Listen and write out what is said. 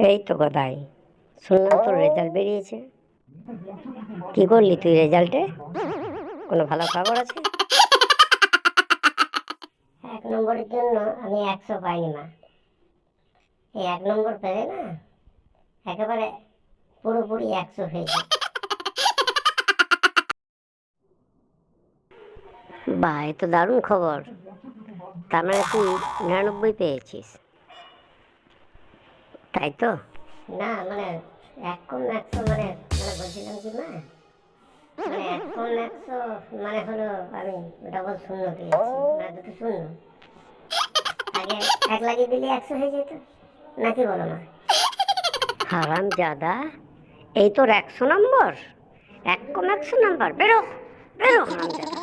এই তো গদাই, শুনলাম তোর রেজাল্ট বেরিয়েছে। কি করলি তুই রেজাল্টে? কোনো ভালো খবর আছে? 1 নম্বরের জন্য আমি 100 পাইনি মা। এই 1 নম্বর পেলে না একেবারে পুরোপুরি 100 হয়েছে। বাহ, এ তো দারুণ খবর। তার মানে তুই 99 পেয়েছিস, তাই তো? না মানে 1 কম 100 মানে বলছিলাম কি মা, মানে 1 কম 100 মানে হলো আমি ডবল শূন্য পেয়েছি, মানে দুটো শূন্য। আগে 1 লাগিয়ে দিলে 100 হয়ে যেত, নাকি বলো মা? হারাম জাদা, এই তোর 100 নম্বর! 1 কম 100 নাম্বার! বেরো বেরো হারাম জাদা।